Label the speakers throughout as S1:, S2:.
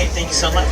S1: right, thank you so much.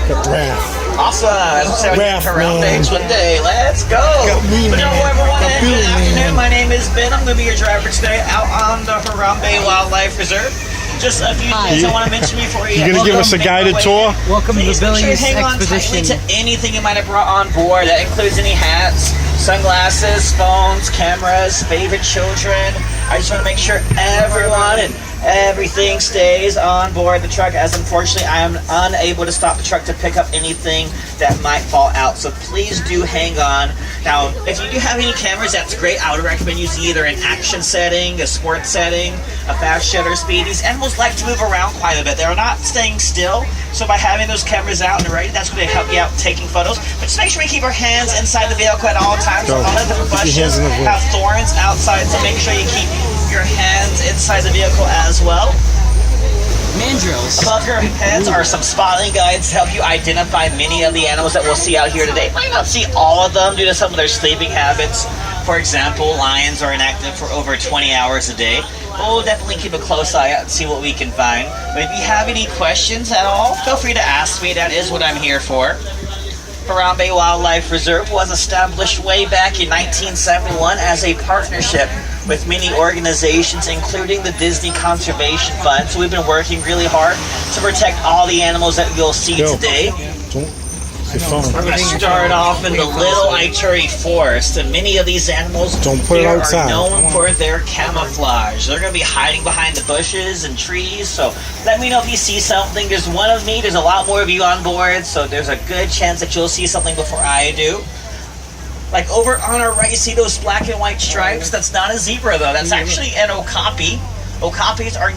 S2: Got Raph.
S1: Awesome. As we said, we're
S2: Raph,
S1: around
S2: man.
S1: H1 day. Let's go.
S2: Got me,
S1: But
S2: man.
S1: everyone,
S2: Got Billy,
S1: good afternoon.
S2: man.
S1: My name is Ben. I'm going to be your driver today out on the Harambe Wildlife Reserve. Just a few things I want to mention before you.
S2: You gonna give us a guided tour?
S3: Welcome
S1: Please
S3: to
S1: make sure you
S3: Billy's
S1: hang on
S3: Expedition.
S1: tightly to anything you might have brought on board. That includes any hats, sunglasses, phones, cameras, favorite children. I just want to make sure everyone and everything stays on board the truck, as unfortunately I am unable to stop the truck to pick up anything that might fall out. So please do hang on. Now, if you do have any cameras, that's great. I would recommend using either an action setting, a sport setting, a fast shutter speed. These animals like to move around quite a bit. They're not staying still. So by having those cameras out and ready, that's going to help you out taking photos. But just make sure we keep our hands inside the vehicle at all times.
S2: Go.
S1: All of the bushes have thorns outside, so make sure you keep your hands inside the vehicle as well.
S3: Mandrills.
S1: Above your heads are some spotting guides to help you identify many of the animals that we'll see out here today. Might not see all of them due to some of their sleeping habits. For example, lions are inactive for over 20 hours a day. But we'll definitely keep a close eye out and see what we can find. But if you have any questions at all, feel free to ask me. That is what I'm here for. Harambe Wildlife Reserve was established way back in 1971 as a partnership with many organizations, including the Disney Conservation Fund. So we've been working really hard to protect all the animals that you'll see today. We're going to start off in the Little Ituri Forest, and many of these animals here are known for their camouflage. They're going to be hiding behind the bushes and trees, so let me know if you see something. There's one of me, there's a lot more of you on board, so there's a good chance that you'll see something before I do. Like over on our right, you see those black and white stripes? That's not a zebra though, that's actually an okapi. Okapis are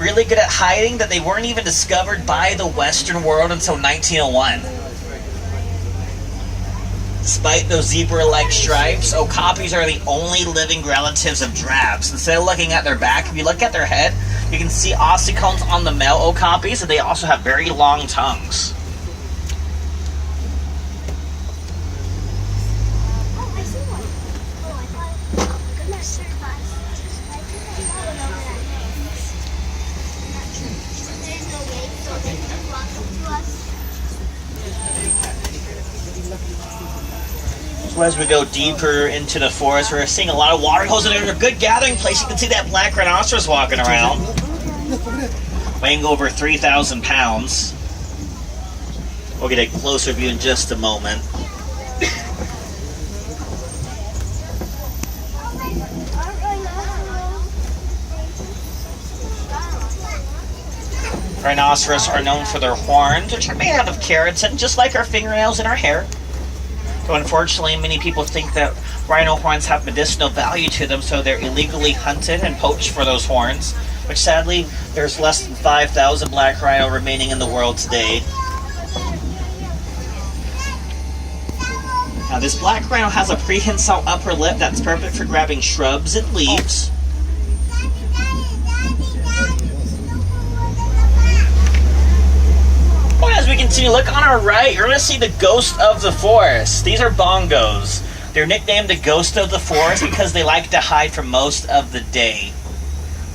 S1: really good at hiding, that they weren't even discovered by the Western world until 1901. Despite those zebra-like stripes, okapis are the only living relatives of drabs. Instead of looking at their back, if you look at their head, you can see ossicones on the male okapis, and they also have very long tongues. So as we go deeper into the forest, we're seeing a lot of water holes in there. They're a good gathering place. You can see that black rhinoceros walking around, weighing over 3,000 pounds. We'll get a closer view in just a moment. Rhinoceros are known for their horns, which are made out of keratin, just like our fingernails and our hair. So unfortunately, many people think that rhino horns have medicinal value to them, so they're illegally hunted and poached for those horns, which sadly, there's less than 5,000 black rhino remaining in the world today. Now this black rhino has a prehensile upper lip that's perfect for grabbing shrubs and leaves. As we continue, look on our right, you're going to see the ghost of the forest. These are bongos. They're nicknamed the ghost of the forest because they like to hide for most of the day.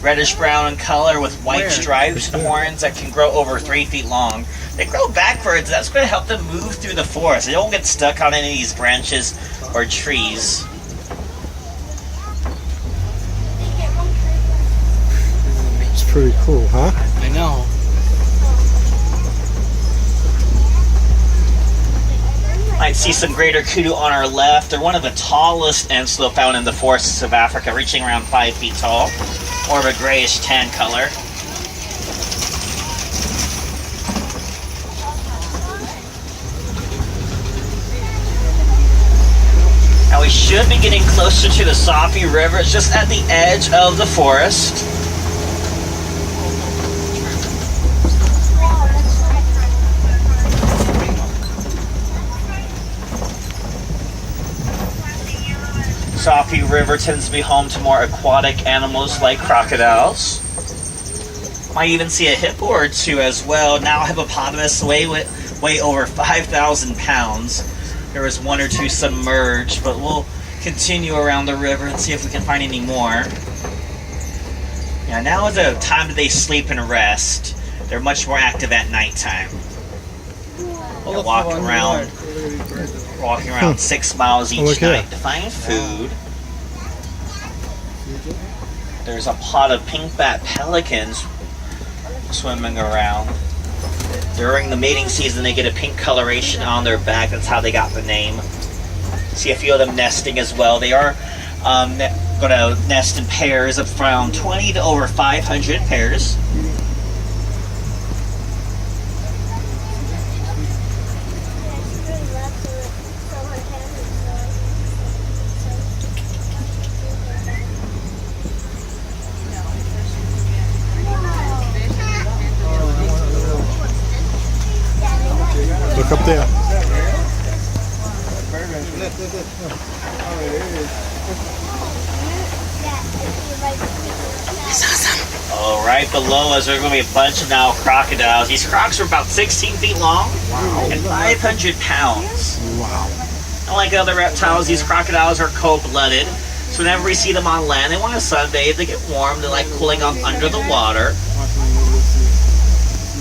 S1: Reddish brown in color with white stripes and horns that can grow over 3 feet long. They grow backwards. That's going to help them move through the forest. They don't get stuck on any of these branches or trees.
S2: It's pretty cool, huh?
S3: I know.
S1: Might see some greater kudu on our left. They're one of the tallest antelope found in the forests of Africa, reaching around 5 feet tall. More of a grayish tan color. Now we should be getting closer to the Sapi River. It's just at the edge of the forest. Sapi River tends to be home to more aquatic animals like crocodiles. Might even see a hippo or two as well. Now hippopotamus weigh over 5,000 pounds. There was one or two submerged, but we'll continue around the river and see if we can find any more. Yeah, now is the time that they sleep and rest. They're much more active at nighttime. They walk walking around 6 miles each night to find food. There's a pod of pink-backed pelicans swimming around. During the mating season, they get a pink coloration on their back. That's how they got the name. See a few of them nesting as well. They are going to nest in pairs of around 20 to over 500 pairs.
S2: Look up there.
S1: Oh, right below us, there's going to be a bunch of now crocodiles. These crocs are about 16 feet long and 500 pounds.
S2: Wow.
S1: Unlike other reptiles, these crocodiles are cold-blooded. So whenever we see them on land, they want to sunbathe, they get warm, they like cooling off under the water.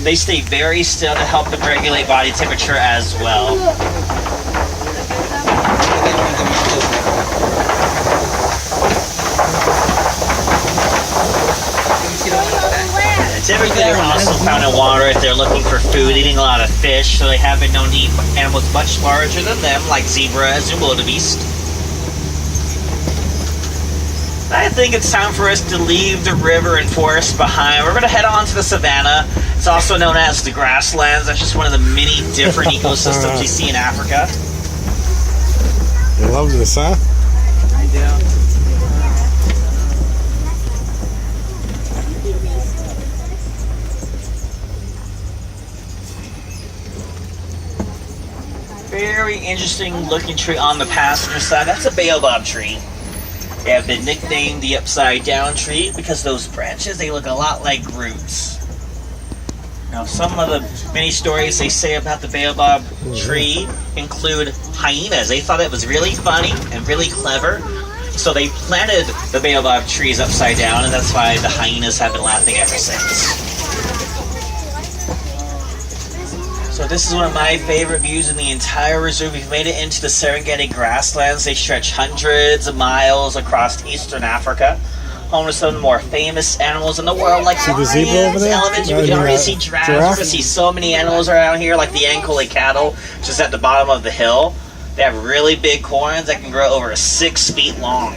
S1: They stay very still to help them regulate body temperature as well. Typically, they're also found in water if they're looking for food, eating a lot of fish, so they have been known to eat animals much larger than them, like zebras and wildebeest. I think it's time for us to leave the river and forest behind. We're going to head on to the savannah. It's also known as the grasslands. That's just one of the many different ecosystems you see in Africa.
S2: You love this, huh?
S3: I do.
S1: Very interesting looking tree on the passenger side. That's a baobab tree. They have been nicknamed the upside down tree because those branches, they look a lot like roots. Now, some of the many stories they say about the baobab tree include hyenas. They thought it was really funny and really clever, so they planted the baobab trees upside down, and that's why the hyenas have been laughing ever since. So this is one of my favorite views in the entire reserve. We've made it into the Serengeti grasslands. They stretch hundreds of miles across eastern Africa. Home to some of the more famous animals in the world, like
S2: See the zebra over
S1: lions,
S2: there?
S1: elephants. You can already see giraffes. We're going to see so many animals around here, like the Ankole cattle, just at the bottom of the hill. They have really big horns that can grow over 6 feet long.